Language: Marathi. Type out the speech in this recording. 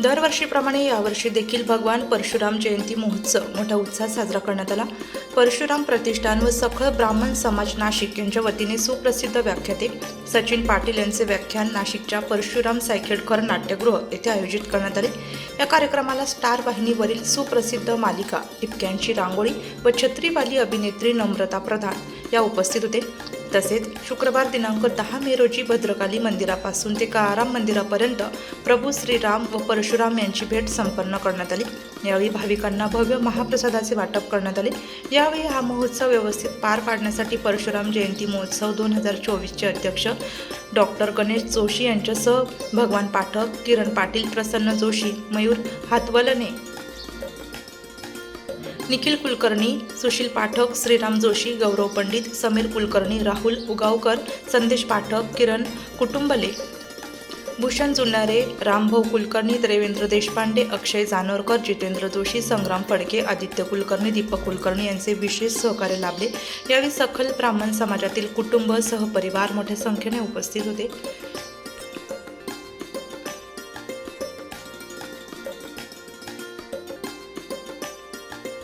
दरवर्षीप्रमाणे यावर्षी देखील भगवान परशुराम जयंती महोत्सव मोठ्या उत्साहात साजरा करण्यात आला। परशुराम प्रतिष्ठान व सखळ ब्राह्मण समाज नाशिक यांच्या वतीने सुप्रसिद्ध व्याख्याते सचिन पाटील यांचे व्याख्यान नाशिकच्या परशुराम सायखेडकर नाट्यगृह येथे आयोजित करण्यात आले। या कार्यक्रमाला स्टार वाहिनीवरील सुप्रसिद्ध मालिका टिपक्यांची रांगोळी व छत्रीवाली अभिनेत्री नम्रता प्रधान या उपस्थित होते। तसेच शुक्रवार दिनांक 10 मे रोजी भद्रकाली मंदिरापासून ते काळाराम मंदिरापर्यंत प्रभू श्रीराम व परशुराम यांची भेट संपन्न करण्यात आली। यावेळी भाविकांना भव्य महाप्रसादाचे वाटप करण्यात आले। यावेळी हा महोत्सव व्यवस्थित पार पाडण्यासाठी परशुराम जयंती महोत्सव 2024चे अध्यक्ष डॉक्टर गणेश जोशी यांच्यासह भगवान पाठक, किरण पाटील, प्रसन्न जोशी, मयूर हातवलने, निखिल कुलकर्णी, सुशील पाठक, श्रीराम जोशी, गौरव पंडित, समीर कुलकर्णी, राहुल उगावकर, संदेश पाठक, किरण कुटुंबले, भूषण जुन्नरे, रामभाऊ कुलकर्णी, देवेंद्र देशपांडे, अक्षय जानोरकर, जितेंद्र जोशी, संग्राम फडके, आदित्य कुलकर्णी, दीपक कुलकर्णी यांचे विशेष सहकार्य लाभले। यावेळी सखल ब्राह्मण समाजातील कुटुंब सहपरिवार मोठ्या संख्येने उपस्थित होते।